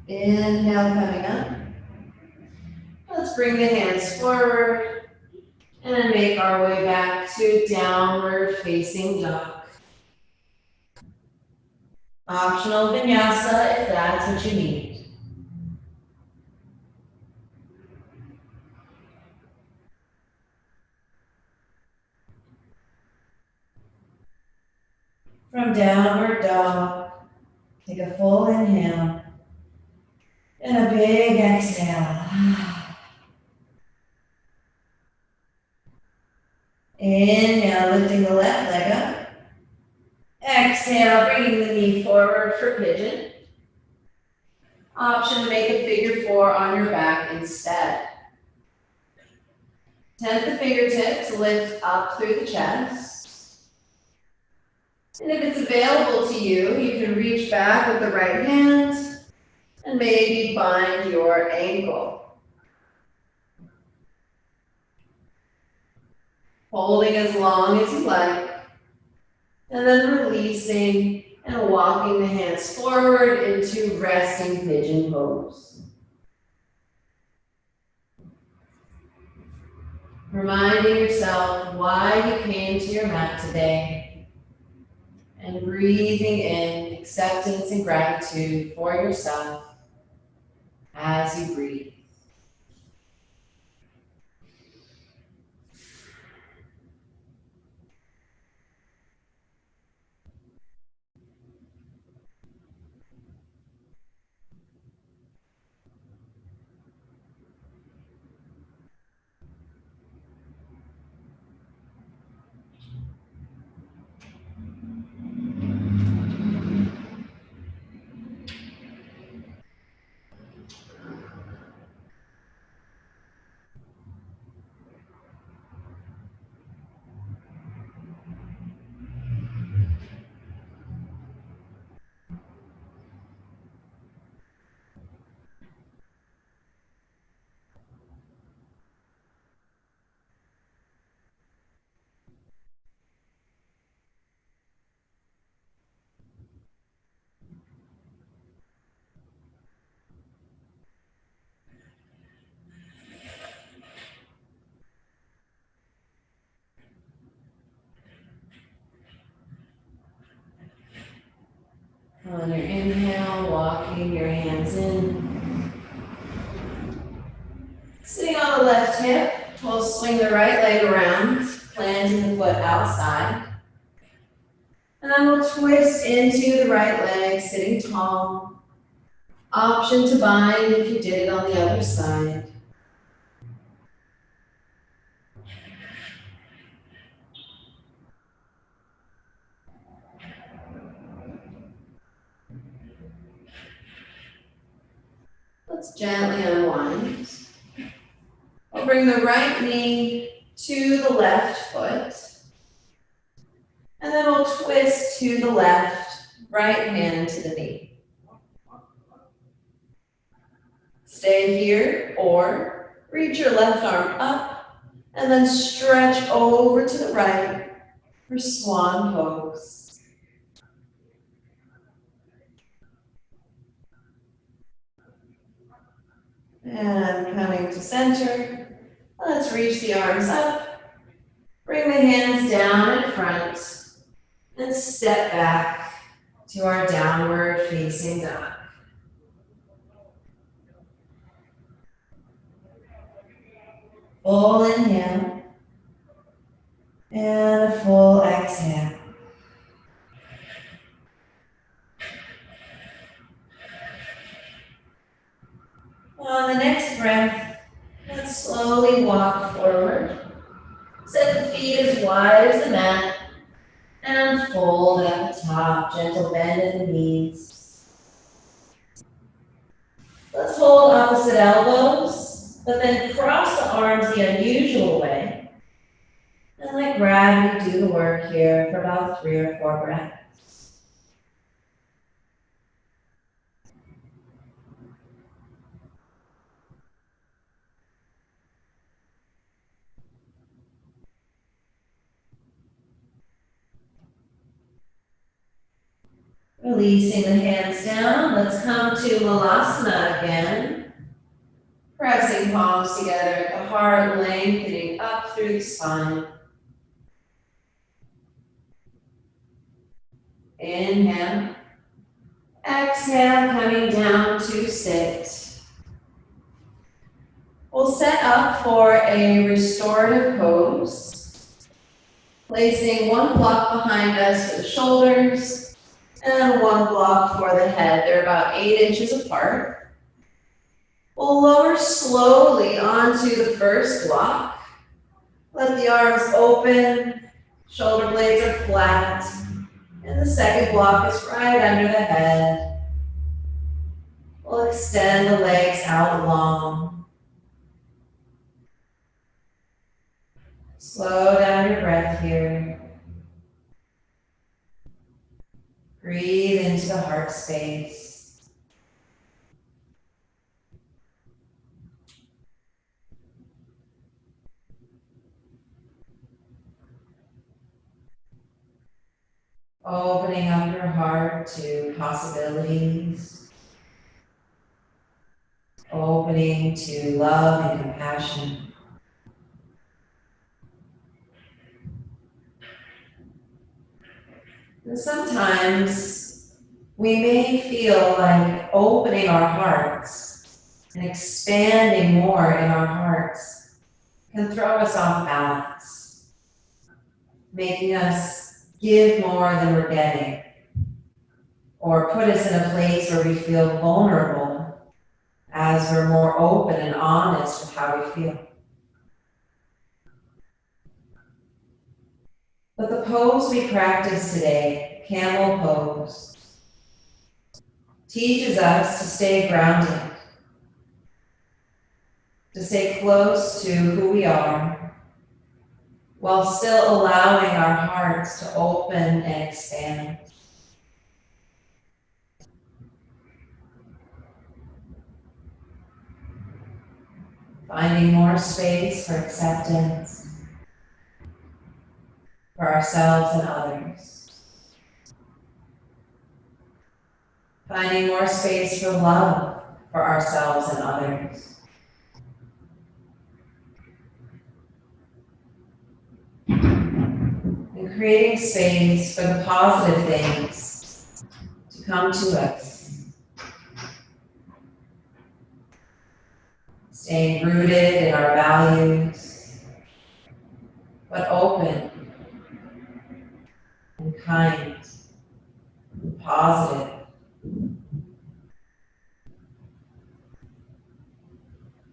Inhale, coming up. Let's bring the hands forward and then make our way back to downward facing dog. Optional vinyasa if that's what you need. From downward dog, take a full inhale and a big exhale. Inhale, lifting the left leg up. Exhale, bringing the knee forward for pigeon. Option to make a figure 4 on your back instead. Tent the fingertips, lift up through the chest. And if it's available to you, you can reach back with the right hand and maybe bind your ankle. Holding as long as you like, and then releasing and walking the hands forward into resting pigeon pose. Reminding yourself why you came to your mat today, and breathing in acceptance and gratitude for yourself as you breathe. On your inhale, walking your hands in. Sitting on the left hip, we'll swing the right leg around, planting the foot outside. And then we'll twist into the right leg, sitting tall. Option to bind if you did it on the other side. Let's gently unwind. We'll bring the right knee to the left foot. And then we'll twist to the left, right hand to the knee. Stay here or reach your left arm up and then stretch over to the right for swan pose. And coming to center, let's reach the arms up, bring the hands down in front, and step back to our downward facing dog. Full inhale and a full exhale. On the next breath, let's slowly walk forward. Set the feet as wide as the mat and fold at the top. Gentle bend in the knees. Let's hold opposite elbows, but then cross the arms the unusual way. And let gravity do the work here for about 3 or 4 breaths. Releasing the hands down, let's come to Malasana again. Pressing palms together, the heart lengthening up through the spine. Inhale. Exhale, coming down to sit. We'll set up for a restorative pose. Placing one block behind us for the shoulders and one block for the head. They're about 8 inches apart. We'll lower slowly onto the first block. Let the arms open, shoulder blades are flat, and the second block is right under the head. We'll extend the legs out long. Slow down your breath here. Breathe into the heart space. Opening up your heart to possibilities. Opening to love and compassion. And sometimes we may feel like opening our hearts and expanding more in our hearts can throw us off balance, making us give more than we're getting, or put us in a place where we feel vulnerable as we're more open and honest with how we feel. But the pose we practice today, camel pose, teaches us to stay grounded, to stay close to who we are, while still allowing our hearts to open and expand. Finding more space for acceptance for ourselves and others. Finding more space for love for ourselves and others. And creating space for the positive things to come to us. Staying rooted in our values, but open and kind and positive.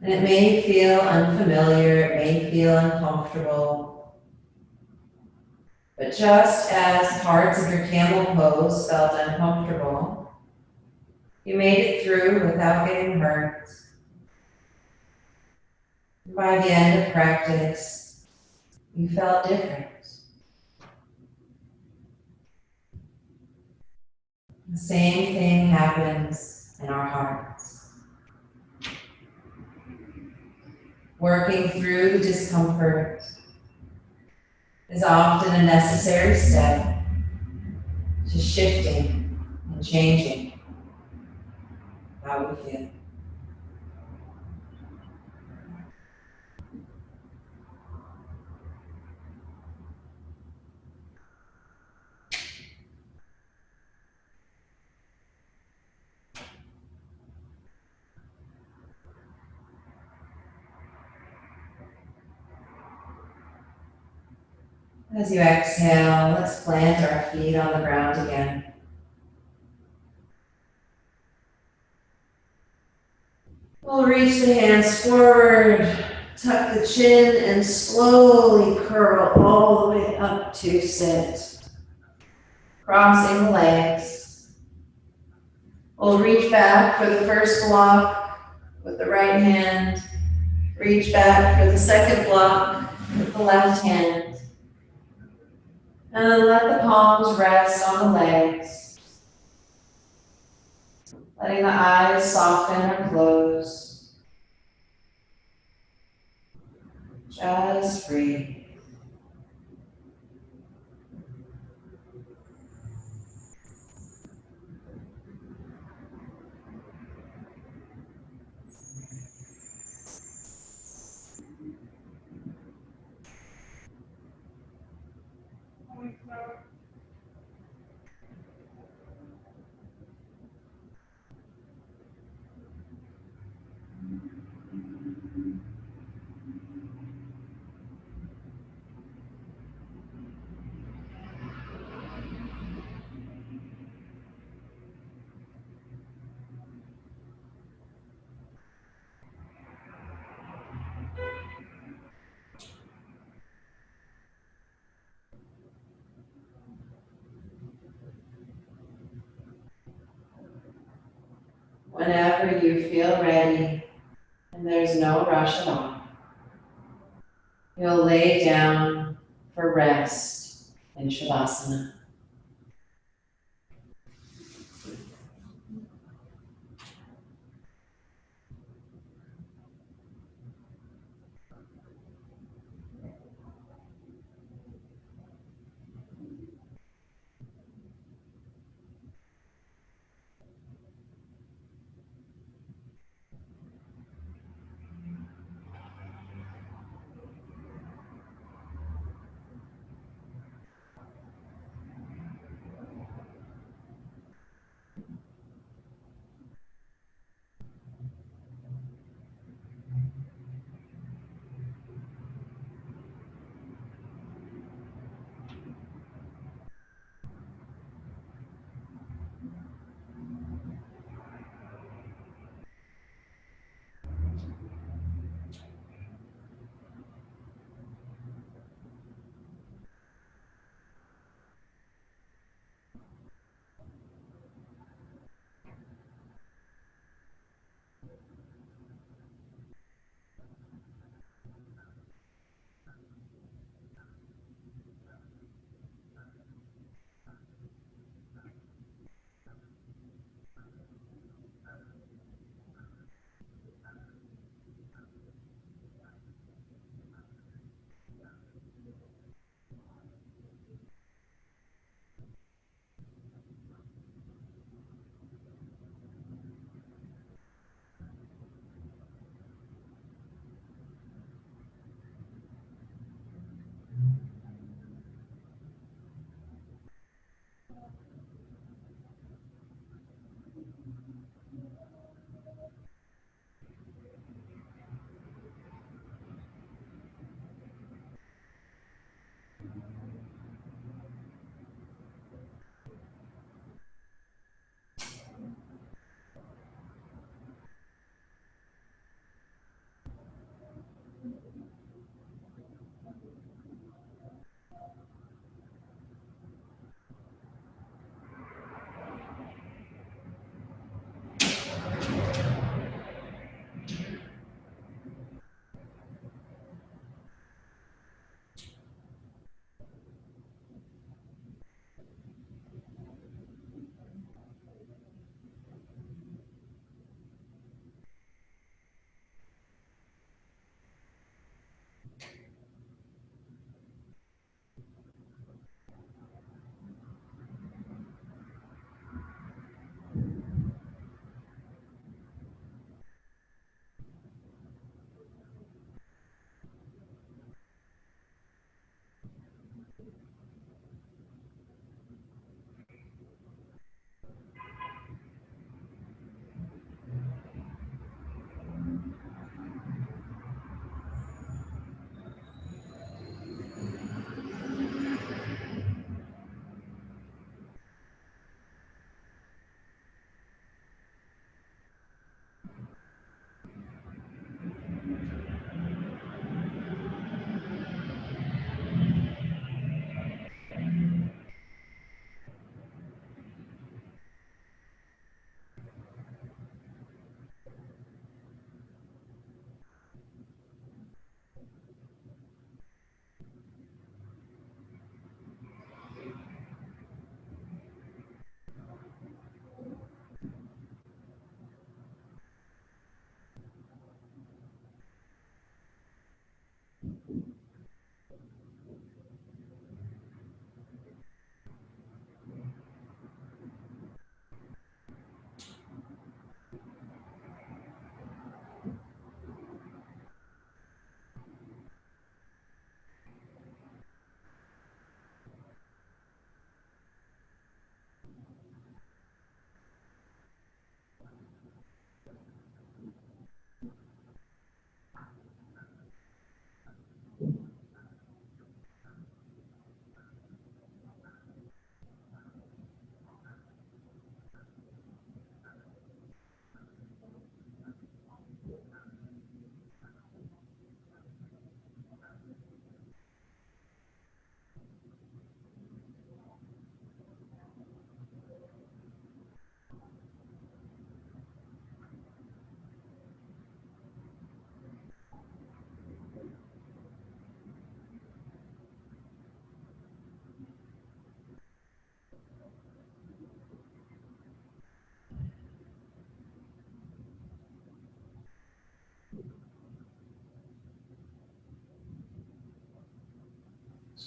And it may feel unfamiliar, it may feel uncomfortable, but just as parts of your camel pose felt uncomfortable, you made it through without getting hurt. And by the end of practice, you felt different. The same thing happens in our hearts. Working through the discomfort is often a necessary step to shifting and changing how we feel. As you exhale, let's plant our feet on the ground again. We'll reach the hands forward, tuck the chin, and slowly curl all the way up to sit. Crossing the legs. We'll reach back for the first block with the right hand. Reach back for the second block with the left hand. And then let the palms rest on the legs. Letting the eyes soften or close. Just breathe. Whenever you feel ready, and there's no rush at all, you'll lay down for rest in Shavasana.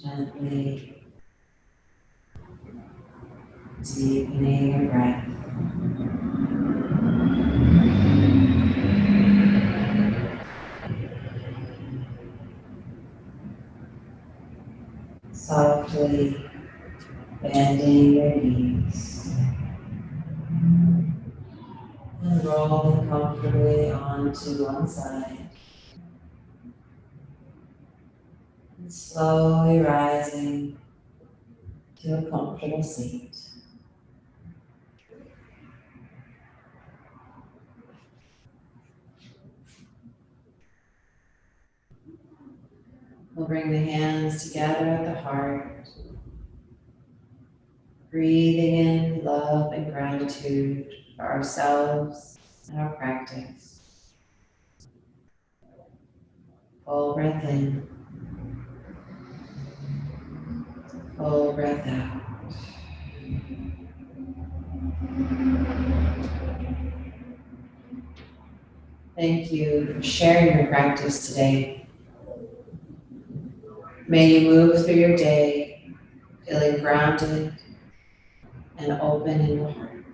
Gently deepening your breath. Softly bending your knees and rolling comfortably onto one side and slowly rising to a comfortable seat. We'll bring the hands together at the heart, breathing in love and gratitude for ourselves and our practice. Full breath in, full breath out. Thank you for sharing your practice today. May you move through your day feeling grounded and open in your heart.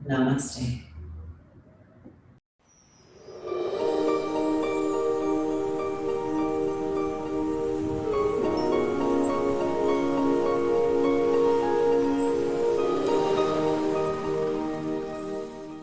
Namaste.